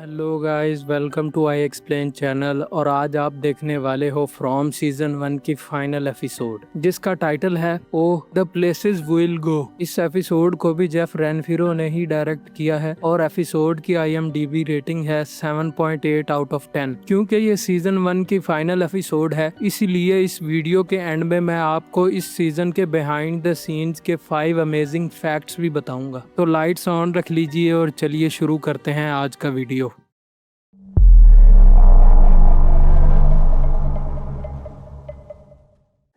Hello guys, welcome to I explain channel. और आज आप देखने वाले हो फ्रॉम सीजन 1 की फाइनल एपिसोड, जिसका टाइटल है ओ द प्लेसेस विल गो। इस एपिसोड को भी जेफ रेनफिरो ने ही डायरेक्ट किया है और एपिसोड की IMDb रेटिंग है 7.8 आउट ऑफ 10। क्योंकि ये सीजन 1 की फाइनल एपिसोड है, इसीलिए इस वीडियो के एंड में मैं आपको इस सीजन के बिहाइंड द सीन्स के 5 अमेजिंग फैक्ट्स भी बताऊंगा। तो लाइट्स ऑन रख लीजिए और चलिए शुरू करते हैं आज का वीडियो।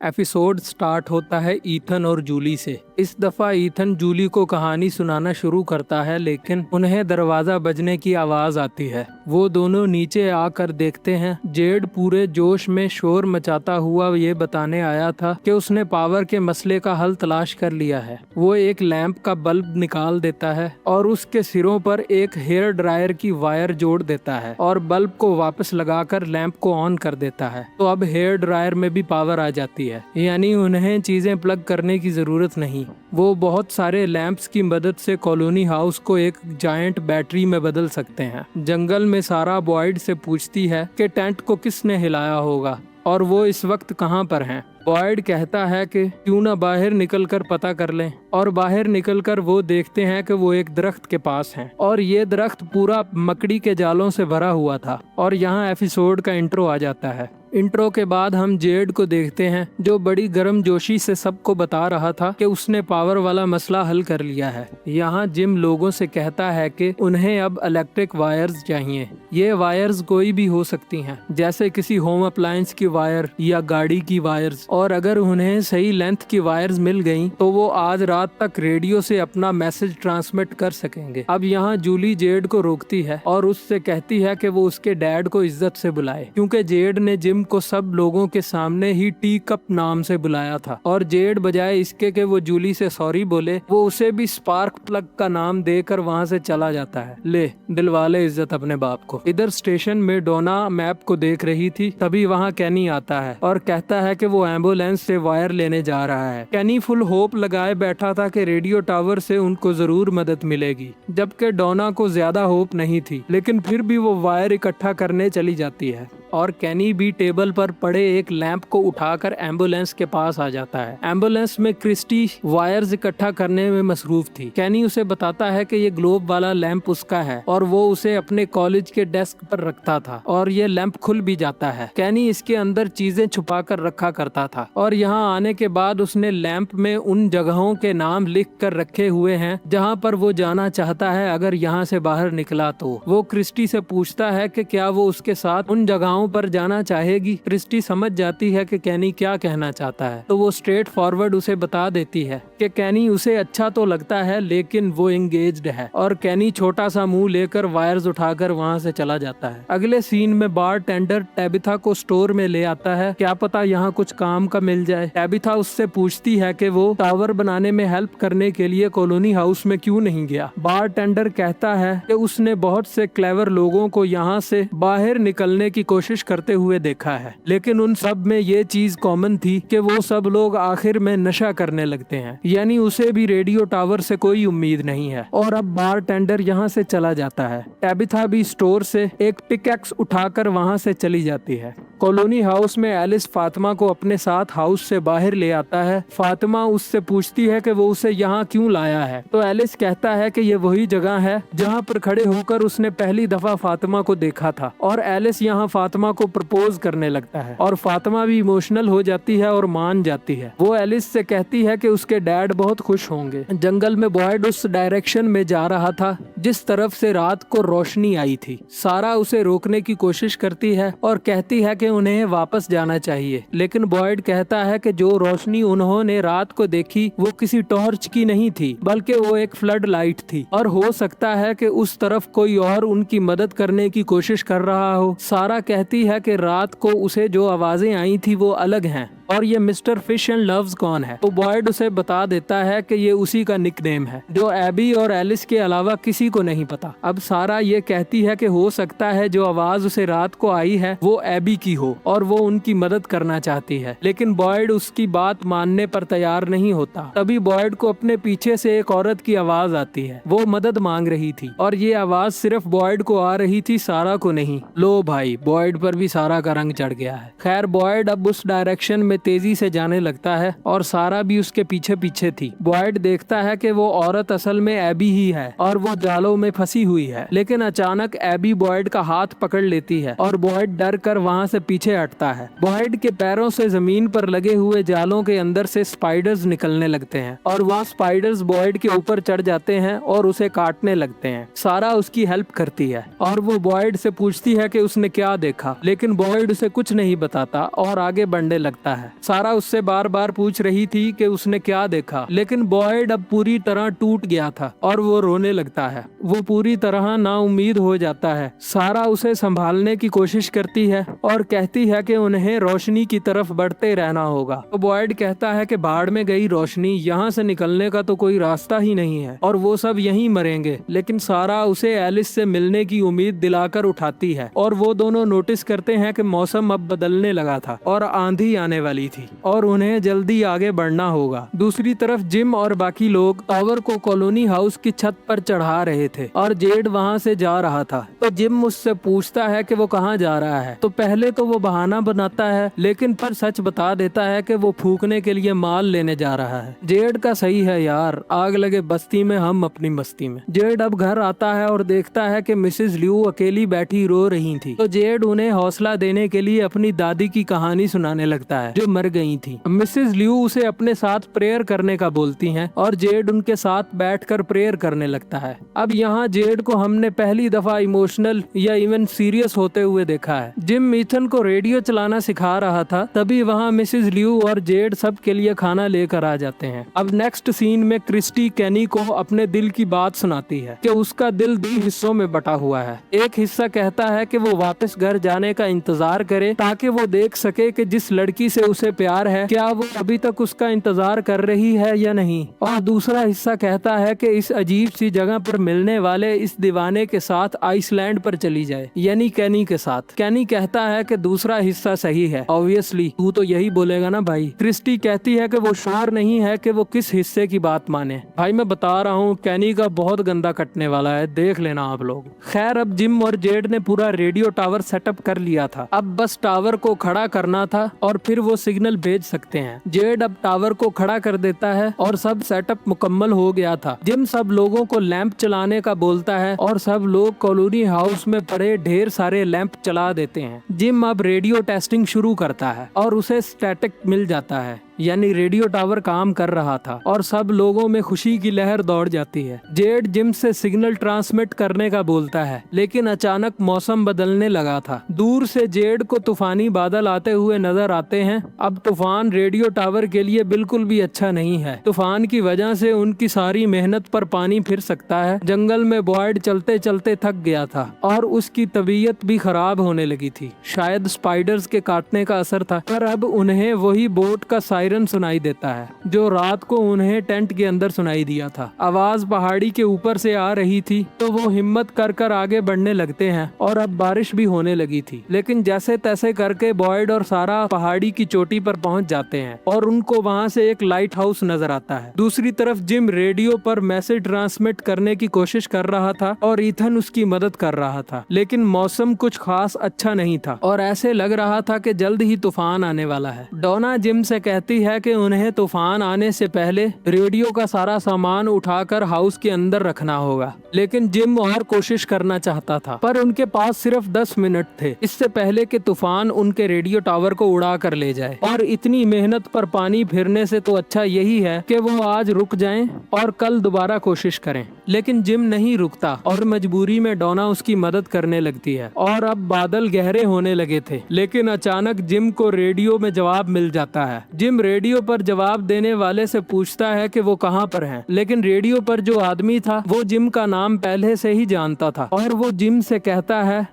एपिसोड स्टार्ट होता है ईथन और जूली से। इस दफा ईथन जूली को कहानी सुनाना शुरू करता है, लेकिन उन्हें दरवाजा बजने की आवाज आती है। वो दोनों नीचे आकर देखते हैं। जेड पूरे जोश में शोर मचाता हुआ ये बताने आया था कि उसने पावर के मसले का हल तलाश कर लिया है। वो एक लैंप का बल्ब निकाल देता है और उसके सिरों पर एक हेयर ड्रायर की वायर जोड़ देता है और बल्ब को वापस लगाकर लैंप को ऑन कर देता है। तो अब हेयर ड्रायर में भी पावर आ जाती है, यानी उन्हें चीजें प्लग करने की जरूरत नहीं। वो बहुत सारे लैंप्स की मदद से कॉलोनी हाउस को एक जायंट बैटरी में बदल सकते हैं। जंगल में सारा बॉयड से पूछती है कि टेंट को किसने हिलाया होगा और वो इस वक्त कहाँ पर हैं। बॉयड कहता है कि क्यों ना बाहर निकलकर पता कर लें, और बाहर निकलकर वो देखते हैं कि वो एक दरख्त के पास हैं और ये दरख्त पूरा मकड़ी के जालों से भरा हुआ था। और यहाँ एपिसोड का इंट्रो आ जाता है। इंट्रो के बाद हम जेड को देखते हैं, जो बड़ी गर्मजोशी से सबको बता रहा था कि उसने पावर वाला मसला हल कर लिया है। यहाँ जिम लोगों से कहता है कि उन्हें अब इलेक्ट्रिक वायर्स चाहिए। ये वायर्स कोई भी हो सकती हैं, जैसे किसी होम अप्लायंस की वायर या गाड़ी की वायर्स, और अगर उन्हें सही लेंथ की वायर्स मिल गयी तो वो आज रात तक रेडियो से अपना मैसेज ट्रांसमिट कर सकेंगे। अब यहाँ जूली जेड को रोकती है और उससे कहती है कि वो उसके डैड को इज्जत से बुलाए, क्योंकि जेड ने जिम को सब लोगों के सामने ही टी कप नाम से बुलाया था। और जेड बजाय इसके कि वो जूली से सॉरी बोले, वो उसे भी स्पार्क प्लग का नाम देकर वहाँ से चला जाता है। ले दिलवाले इज्जत अपने बाप को। इधर स्टेशन में डोना मैप को देख रही थी, तभी वहाँ कैनी आता है और कहता है कि वो एम्बुलेंस से वायर लेने जा रहा है। कैनी फुल होप लगाए बैठा था कि रेडियो टावर से उनको जरूर मदद मिलेगी, जबकि डोना को ज्यादा होप नहीं थी, लेकिन फिर भी वो वायर इकट्ठा करने चली जाती है। और कैनी भी टेबल पर पड़े एक लैंप को उठाकर एम्बुलेंस के पास आ जाता है। एम्बुलेंस में क्रिस्टी वायर्स इकट्ठा करने में मसरूफ थी। कैनी उसे बताता है कि ये ग्लोब वाला लैंप उसका है और वो उसे अपने कॉलेज के डेस्क पर रखता था, और ये लैंप खुल भी जाता है। कैनी इसके अंदर चीजें छुपा कर रखा करता था, और यहाँ आने के बाद उसने लैंप में उन जगहों के नाम लिख कर रखे हुए हैं जहाँ पर वो जाना चाहता है अगर यहाँ से बाहर निकला तो। वो क्रिस्टी से पूछता है कि क्या वो उसके साथ उन जगहों पर जाना चाहेगी। क्रिस्टी समझ जाती है कि कैनी क्या कहना चाहता है, तो वो स्ट्रेट फॉरवर्ड उसे बता देती है कि कैनी उसे अच्छा तो लगता है, लेकिन वो एंगेज्ड है। और कैनी छोटा सा मुंह लेकर वायर्स उठाकर वहाँ से चला जाता है। अगले सीन में बार टेंडर टैबिथा को स्टोर में ले आता है, क्या पता यहाँ कुछ काम का मिल जाए। टैबिथा उससे पूछती है कि वो टावर बनाने में हेल्प करने के लिए कॉलोनी हाउस में क्यों नहीं गया। बार टेंडर कहता है कि उसने बहुत से क्लेवर लोगों को यहाँ से बाहर निकलने की कोशिश करते हुए देखा है, लेकिन उन सब में ये चीज कॉमन थी कि वो सब लोग आखिर में नशा करने लगते हैं, यानी उसे भी रेडियो टावर से कोई उम्मीद नहीं है। और अब बार टेंडर यहाँ से चला जाता है। टैबिथा भी स्टोर से एक पिकैक्स उठाकर वहाँ से चली जाती है। कॉलोनी हाउस में एलिस फातिमा को अपने साथ हाउस से बाहर ले आता है। फातिमा उससे पूछती है कि वो उसे यहाँ क्यों लाया है, तो एलिस कहता है कि ये वही जगह है जहाँ पर खड़े होकर उसने पहली दफा फातिमा को देखा था। और एलिस यहाँ फातिमा को प्रपोज करने लगता है और फातिमा भी इमोशनल हो जाती है और मान जाती है। वो एलिस से कहती है कि उसके डैड बहुत खुश होंगे। जंगल में बॉयड उस डायरेक्शन में जा रहा था जिस तरफ से रात को रोशनी आई थी। सारा उसे रोकने की कोशिश करती है और कहती है कि उन्हें वापस जाना चाहिए, लेकिन बॉयड कहता है कि जो रोशनी उन्होंने रात को देखी वो किसी टॉर्च की नहीं थी, बल्कि वो एक फ्लड लाइट थी, और हो सकता है कि उस तरफ कोई और उनकी मदद करने की कोशिश कर रहा हो। सारा कहती है कि रात को उसे जो आवाजें आई थी वो अलग हैं, और ये मिस्टर फिश एंड लव्स कौन है। तो बॉयड उसे बता देता है कि ये उसी का निकनेम है जो एबी और एलिस के अलावा किसी को नहीं पता। अब सारा ये कहती है कि हो सकता है जो आवाज उसे रात को आई है वो एबी की हो और वो उनकी मदद करना चाहती है, लेकिन बॉयड उसकी बात मानने पर तैयार नहीं होता। तभी बॉयड को अपने पीछे से एक औरत की आवाज आती है। वो मदद मांग रही थी और ये आवाज सिर्फ बॉयड को आ रही थी, सारा को नहीं। लो भाई, बॉयड पर भी सारा का रंग चढ़ गया है। खैर बॉयड अब उस डायरेक्शन में तेजी से जाने लगता है और सारा भी उसके पीछे पीछे थी। बॉयड देखता है कि वो औरत असल में एबी ही है और वो जालों में फंसी हुई है, लेकिन अचानक एबी बॉयड का हाथ पकड़ लेती है और बॉयड डर कर वहाँ से पीछे हटता है। बॉयड के पैरों से जमीन पर लगे हुए जालों के अंदर से स्पाइडर्स निकलने लगते हैं और वह स्पाइडर्स बॉयड के ऊपर चढ़ जाते हैं और उसे काटने लगते हैं। सारा उसकी हेल्प करती है और वो बॉयड से पूछती है कि उसने क्या देखा, लेकिन बॉयड उसे कुछ नहीं बताता और आगे बढ़ने लगता है। सारा उससे बार बार पूछ रही थी कि उसने क्या देखा, लेकिन बॉयड अब पूरी तरह टूट गया था और वो रोने लगता है। वो पूरी तरह नाउम्मीद हो जाता है। सारा उसे संभालने की कोशिश करती है और कहती है कि उन्हें रोशनी की तरफ बढ़ते रहना होगा। तो बॉयड कहता है कि बाढ़ में गई रोशनी, यहाँ से निकलने का तो कोई रास्ता ही नहीं है और वो सब यहीं मरेंगे। लेकिन सारा उसे एलिस से मिलने की उम्मीद दिलाकर उठाती है और वो दोनों नोटिस करते हैं कि मौसम अब बदलने लगा था और आंधी आने वाली थी और उन्हें जल्दी आगे बढ़ना होगा। दूसरी तरफ जिम और बाकी लोग टावर को कॉलोनी हाउस की छत पर चढ़ा रहे थे और जेड वहाँ से जा रहा था। तो जिम मुझसे पूछता है कि वो कहाँ जा रहा है। तो पहले तो वो बहाना बनाता है, लेकिन पर सच बता देता है कि वो फूकने के लिए माल लेने जा रहा है। जेड का सही है यार, आग लगे बस्ती में हम अपनी मस्ती में। जेड अब घर आता है और देखता है कि मिसेस ल्यू अकेली बैठी रो रही थी। तो जेड उन्हें हौसला देने के लिए अपनी दादी की कहानी सुनाने लगता है जो मर गई थी। मिसेस ल्यू उसे अपने साथ प्रेयर करने का बोलती हैं और जेड उनके साथ बैठकर प्रेयर करने लगता है। अब यहाँ जेड को हमने पहली दफा इमोशनल या इवन सीरियस होते हुए देखा है। जिम ईथन को रेडियो चलाना सिखा रहा था, तभी वहाँ मिसेस ल्यू और जेड सब के लिए खाना लेकर आ जाते हैं। अब नेक्स्ट सीन में क्रिस्टी कैनी को अपने दिल की बात सुनाती है कि उसका दिल 2 हिस्सों में बटा हुआ है। एक हिस्सा कहता है कि वो वापस घर जाने का इंतजार करे ताकि वो देख सके कि जिस लड़की से उसे प्यार है क्या वो अभी तक उसका इंतजार कर रही है या नहीं, और दूसरा हिस्सा कहता है कि इस अजीब सी जगह पर मिलने वाले इस दीवाने के साथ आइसलैंड पर चली जाए, यानी कैनी के साथ। कैनी कहता है कि दूसरा हिस्सा सही है, ऑब्वियसली तू तो यही बोलेगा ना भाई। क्रिस्टी कहती है कि वो श्योर नहीं है कि वो किस हिस्से की बात माने। भाई मैं बता रहा हूँ कैनी का बहुत गंदा कटने वाला है, देख लेना आप लोग। खैर अब जिम और जेड ने पूरा रेडियो टावर सेटअप कर लिया था। अब बस टावर को खड़ा करना था और फिर वो सिग्नल भेज सकते हैं। जेड अब टावर को खड़ा कर देता है और सब सेटअप मुकम्मल हो गया था। जिम सब लोगों को लैंप चलाने का बोलता है और सब लोग कॉलोनी हाउस में पड़े ढेर सारे लैंप चला देते हैं। जिम अब रेडियो टेस्टिंग शुरू करता है और उसे स्टैटिक मिल जाता है, यानी रेडियो टावर काम कर रहा था और सब लोगों में खुशी की लहर दौड़ जाती है। जेड जिम से सिग्नल ट्रांसमिट करने का बोलता है, लेकिन अचानक मौसम बदलने लगा था। दूर से जेड को तूफानी बादल आते हुए नजर आते हैं। अब तूफान रेडियो टावर के लिए बिल्कुल भी अच्छा नहीं है। तूफान की वजह से उनकी सारी मेहनत पर पानी फिर सकता है। जंगल में बॉयड चलते चलते थक गया था और उसकी तबीयत भी खराब होने लगी थी। शायद स्पाइडर्स के काटने का असर था, पर अब उन्हें वही बोट का सायरन सुनाई देता है जो रात को उन्हें टेंट के अंदर सुनाई दिया था। आवाज पहाड़ी के ऊपर से आ रही थी, तो वो हिम्मत कर आगे बढ़ने लगते हैं और अब बारिश भी होने लगी थी। लेकिन जैसे तैसे करके बॉयड और सारा पहाड़ी की चोटी पर पहुंच जाते हैं और उनको वहां से एक लाइट हाउस नजर आता है। दूसरी तरफ जिम रेडियो पर मैसेज ट्रांसमिट करने की कोशिश कर रहा था और ईथन उसकी मदद कर रहा था, लेकिन मौसम कुछ खास अच्छा नहीं था और ऐसे लग रहा था कि जल्द ही तूफान आने वाला है। डोना जिम से कहती है कि उन्हें तूफान आने से पहले रेडियो का सारा सामान उठाकर हाउस के अंदर रखना होगा, लेकिन जिम और कोशिश करना चाहता था, पर उनके पास सिर्फ 10 मिनट थे इससे पहले कि तूफान उनके रेडियो टावर को उड़ा कर ले जाए। और इतनी मेहनत पर पानी फिरने से तो अच्छा यही है कि वो आज रुक जाएं और कल दोबारा कोशिश करें। लेकिन जिम नहीं रुकता और मजबूरी में डोना उसकी मदद करने लगती है। और अब बादल गहरे होने लगे थे, लेकिन अचानक जिम को रेडियो में जवाब मिल जाता है। जिम रेडियो पर जवाब देने वाले से पूछता है कि वो कहाँ पर हैं, लेकिन रेडियो पर जो आदमी था वो जिम का नाम पहले से ही जानता था और वो जिम से कहता है,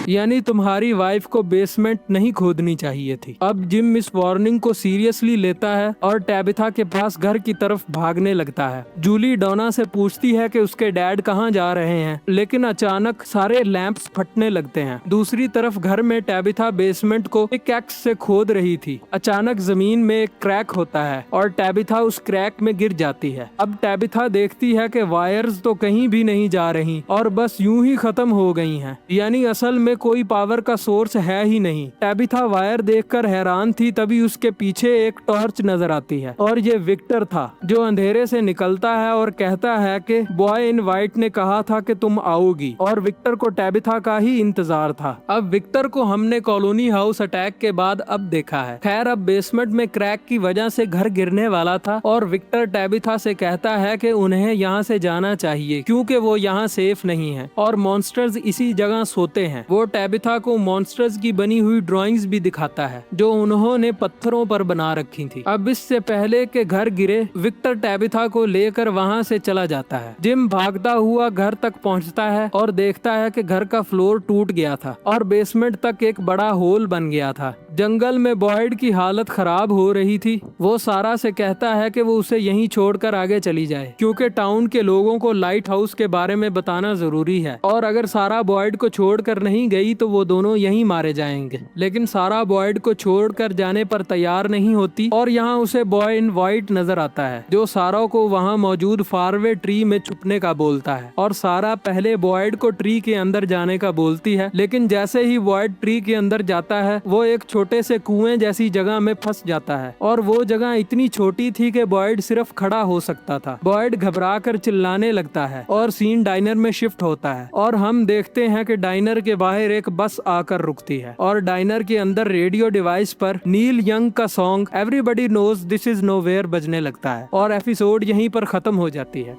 यानी तुम्हारी वाइफ को बेसमेंट नहीं खोदनी चाहिए थी। अब जिम इस वार्निंग को सीरियसली लेता है और टैबिथा के पास घर की तरफ भागने लगता है। जूली डोना से पूछती है कि उसके डैड कहाँ जा रहे हैं, लेकिन अचानक सारे लैंप्स फटने लगते हैं। दूसरी तरफ घर में टैबिथा बेसमेंट को पिकैक्स से खोद रही थी। अचानक जमीन में एक क्रैक होता है और टैबिथा उस क्रैक में गिर जाती है। अब टैबिथा देखती है कि वायर्स तो कहीं भी नहीं जा रही और बस यूं ही खत्म हो गई हैं। यानी असल में कोई पावर का सोर्स है ही नहीं। टैबिथा वायर देखकर हैरान थी, तभी उसके पीछे एक टॉर्च नजर आती है और ये विक्टर था जो अंधेरे से निकलता है और कहता है कि बॉय इन वाइट ने कहा था कि तुम आओगी, और विक्टर को टैबिथा का ही इंतजार था। अब विक्टर को हमने कॉलोनी हाउस अटैक के बाद अब देखा है। खैर अब बेसमेंट में क्रैक की वजह से घर गिरने वाला था और विक्टर टैबिथा से कहता है कि उन्हें यहाँ से जाना चाहिए क्योंकि वो यहाँ सेफ नहीं है और मॉन्स्टर्स इसी जगह सोते हैं। वो टैबिथा को मॉन्स्टर्स की बनी हुई ड्राइंग्स भी दिखाता है जो उन्होंने पत्थरों पर बना रखी थी। अब इससे पहले के घर गिरे, विक्टर टैबिथा को लेकर वहाँ से चला जाता है। जिम भागता हुआ घर तक पहुँचता है और देखता है कि घर का फ्लोर टूट गया था और बेसमेंट तक एक बड़ा होल बन गया था। जंगल में बॉयड की हालत खराब हो रही थी। वो सारा से कहता है कि वो उसे यहीं छोड़कर आगे चली जाए क्योंकि टाउन के लोगों को लाइट हाउस के बारे में बताना जरूरी है और अगर सारा बॉयड को छोड़कर नहीं गई तो वो दोनों यहीं मारे जाएंगे। लेकिन सारा बॉयड को छोड़कर जाने पर तैयार नहीं होती और यहाँ उसे बॉय इन वाइट नजर आता है जो सारा को वहाँ मौजूद फारवे ट्री में छुपने का बोलता है और सारा पहले बॉयड को ट्री के अंदर जाने का बोलती है, लेकिन जैसे ही बॉयड ट्री के अंदर जाता है वो एक छोटे से कुएं जैसी जगह में फंस जाता है और वो जगह इतनी छोटी थी कि बॉयड सिर्फ खड़ा हो सकता था। बॉयड घबरा कर चिल्लाने लगता है और सीन डाइनर में शिफ्ट होता है और हम देखते हैं कि डाइनर के बाहर एक बस आकर रुकती है और डाइनर के अंदर रेडियो डिवाइस पर नील यंग का song everybody knows this is nowhere बजने लगता है और एपिसोड यहीं पर खत्म हो जाती है।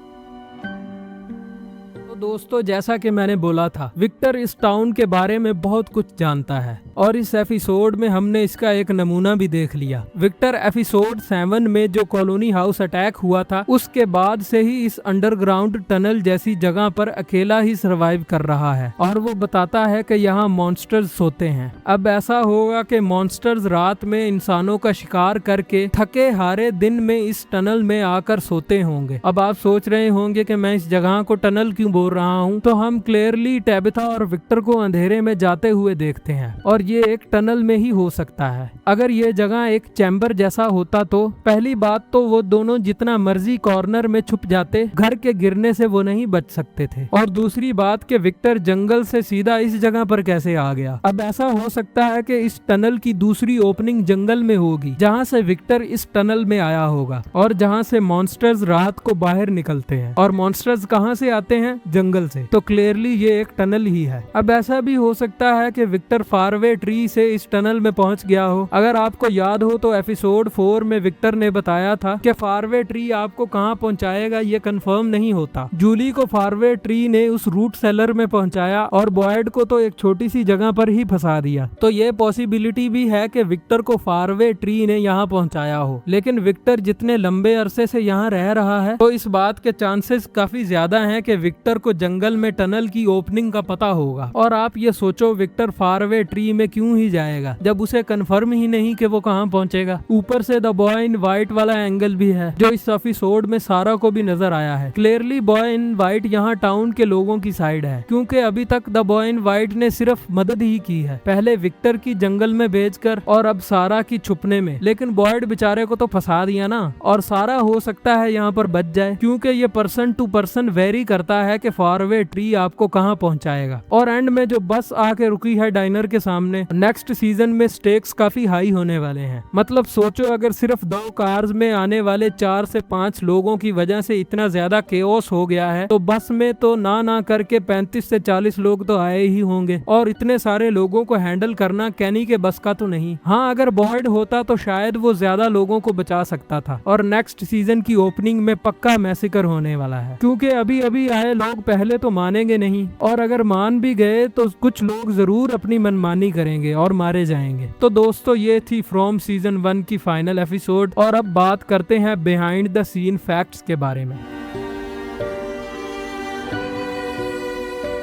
दोस्तों जैसा कि मैंने बोला था, विक्टर इस टाउन के बारे में बहुत कुछ जानता है और इस एपिसोड में हमने इसका एक नमूना भी देख लिया। विक्टर एपिसोड 7 में जो कॉलोनी हाउस अटैक हुआ था उसके बाद से ही इस अंडरग्राउंड टनल जैसी जगह पर अकेला ही सरवाइव कर रहा है और वो बताता है कि यहाँ मॉन्स्टर्स सोते हैं। अब ऐसा होगा कि मॉन्स्टर्स रात में इंसानों का शिकार करके थके हारे दिन में इस टनल में आकर सोते होंगे। अब आप सोच रहे होंगे कि मैं इस जगह को टनल क्यों बोल रहा हूँ, तो हम क्लियरली टैबिथा और विक्टर को अंधेरे में जाते हुए देखते हैं और ये एक टनल में ही हो सकता है। अगर ये जगह एक चैम्बर जैसा होता तो पहली बात तो वो दोनों जितना मर्जी कॉर्नर में छुप जाते, घर के गिरने से वो नहीं बच सकते थे, और दूसरी बात कि विक्टर जंगल से सीधा इस जगह पर कैसे आ गया। अब ऐसा हो सकता है कि इस टनल की दूसरी ओपनिंग जंगल में होगी जहाँ से विक्टर इस टनल में आया होगा और जहाँ से मॉन्स्टर्स रात को बाहर निकलते हैं। और मॉन्स्टर्स कहाँ से आते हैं? जंगल से। तो क्लियरली ये एक टनल ही है। अब ऐसा भी हो सकता है कि विक्टर फारवे ट्री से इस टनल में पहुंच गया हो। अगर आपको याद हो तो एपिसोड 4 में विक्टर ने बताया था कि फारवे ट्री आपको कहां पहुंचाएगा ये कंफर्म नहीं होता। जूली को फारवे ट्री ने उस रूट सेलर में पहुंचाया और बॉयड को तो एक छोटी सी जगह पर ही फंसा दिया। तो ये पॉसिबिलिटी भी है कि विक्टर को फारवे ट्री ने यहाँ पहुंचाया हो, लेकिन विक्टर जितने लंबे अरसे से यहाँ रह रहा है तो इस बात के चांसेस काफी ज्यादा हैं कि विक्टर को जंगल में टनल की ओपनिंग का पता होगा। और आप ये सोचो विक्टर फारवे ट्री में क्यों ही जाएगा जब उसे कंफर्म ही नहीं कि वो कहां पहुंचेगा। ऊपर से द बॉय इन वाइट वाला एंगल भी है जो इस एपिसोड में सारा को भी नजर आया है। क्लियरली बॉय इन वाइट यहाँ टाउन के लोगों की साइड है, क्योंकि अभी तक द बॉय इन वाइट ने सिर्फ मदद ही की है, पहले विक्टर की जंगल में भेजकर और अब सारा की छुपने में। लेकिन बॉयड बेचारे को तो फंसा दिया ना, और सारा हो सकता है यहाँ पर बच जाए, क्योंकि ये पर्सन टू पर्सन वेरी करता है कि फारवे ट्री आपको कहां पहुंचाएगा। और एंड में जो बस आके रुकी है डाइनर के सामने, नेक्स्ट सीजन में स्टेक्स काफी हाई होने वाले हैं। मतलब सोचो अगर सिर्फ 2 कार्स में आने वाले 4 से 5 लोगों की वजह से इतना ज्यादा केओस हो गया है, तो बस में तो ना करके 35 से 40 लोग तो आए ही होंगे, और इतने सारे लोगों को हैंडल करना कैनी के बस का तो नहीं। हाँ, अगर बॉयड होता तो शायद वो ज्यादा लोगों को बचा सकता था। और नेक्स्ट सीजन की ओपनिंग में पक्का मैसेकर होने वाला है, क्योंकि अभी अभी आए लोग पहले तो मानेंगे नहीं, और अगर मान भी गए तो कुछ लोग जरूर अपनी मनमानी करेंगे और मारे जाएंगे। तो दोस्तों ये थी फ्रॉम सीजन 1 की फाइनल एपिसोड, और अब बात करते हैं बिहाइंड द सीन फैक्ट्स के बारे में।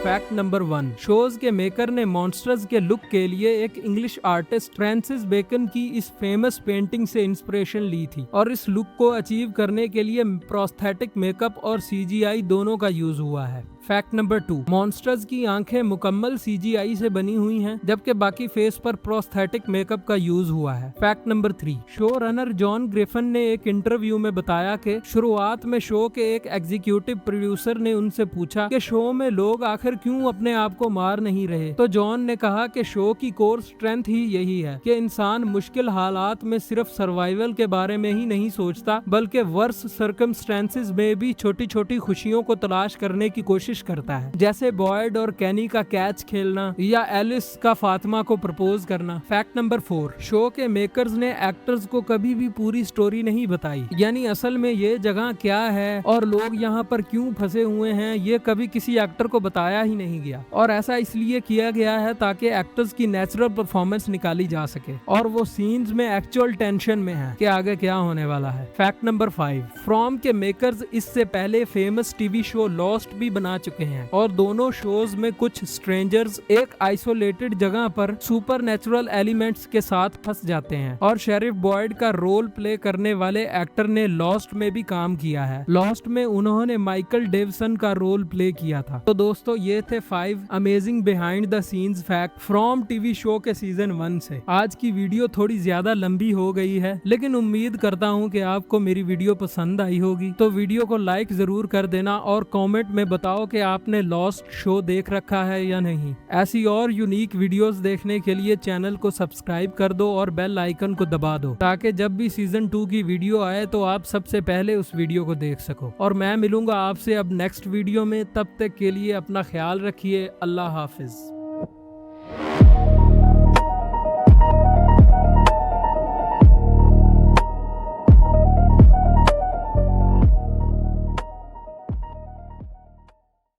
फैक्ट नंबर 1, शोज के मेकर ने मॉन्स्टर्स के लुक के लिए एक इंग्लिश आर्टिस्ट फ्रांसिस बेकन की इस फेमस पेंटिंग से इंस्पिरेशन ली थी और इस लुक को अचीव करने के लिए प्रोस्थेटिक मेकअप और CGI दोनों का यूज हुआ है। फैक्ट नंबर 2, मॉन्स्टर्स की आंखें मुकम्मल CGI से बनी हुई हैं, जबकि बाकी फेस पर प्रोस्थेटिक मेकअप का यूज हुआ है। Fact number 3, show runner John Griffin ने एक इंटरव्यू में बताया कि शुरुआत में शो के एक एग्जीक्यूटिव प्रोड्यूसर ने उनसे पूछा कि शो में लोग आखिर क्यों अपने आप को मार नहीं रहे, तो जॉन ने कहा कि शो की कोर स्ट्रेंथ ही यही है कि इंसान मुश्किल हालात में सिर्फ सर्वाइवल के बारे में ही नहीं सोचता, बल्कि वर्स सर्कमस्टेंसेस में भी छोटी छोटी खुशियों को तलाश करने की कोशिश करता है, जैसे बॉयड और कैनी का कैच खेलना या एलिस का फातिमा को प्रपोज करना। फैक्ट नंबर 4, शो के मेकर्स ने एक्टर्स को कभी भी पूरी स्टोरी नहीं बताई, यानी असल में ये जगह क्या है और लोग यहाँ पर क्यों फंसे हुए हैं, ये कभी किसी एक्टर को बताया ही नहीं गया। और ऐसा इसलिए किया गया है ताकि एक्टर्स की नेचुरल परफॉर्मेंस निकाली जा सके और वो सीन्स में एक्चुअल टेंशन में है कि आगे क्या होने वाला है। फैक्ट नंबर 5, फ्रॉम के मेकर्स इससे पहले फेमस टीवी शो लॉस्ट भी बना चुके हैं और दोनों शोज में कुछ स्ट्रेंजर्स एक आइसोलेटेड जगह पर सुपरनैचुरल एलिमेंट्स के साथ फंस जाते हैं और शेरिफ बॉयड का रोल प्ले करने वाले एक्टर ने लॉस्ट में भी काम किया है। लॉस्ट में उन्होंने माइकल डेविसन का रोल प्ले किया था। तो दोस्तों ये थे 5 amazing behind the scenes fact from TV show के सीजन 1 से। आज की वीडियो थोड़ी ज्यादा लंबी हो गई है, लेकिन उम्मीद करता हूँ कि आपको मेरी वीडियो पसंद आई होगी। तो वीडियो को लाइक जरूर कर देना और कमेंट में बताओ कि आपने लॉस्ट शो देख रखा है या नहीं। ऐसी और यूनिक वीडियोस देखने के लिए चैनल को सब्सक्राइब कर दो और बेल आइकन को दबा दो, ताकि जब भी सीजन 2 की वीडियो आए तो आप सबसे पहले उस वीडियो को देख सको। और मैं मिलूंगा आपसे अब नेक्स्ट वीडियो में, तब तक के लिए अपना ख्याल रखिए। अल्लाह हाफिज।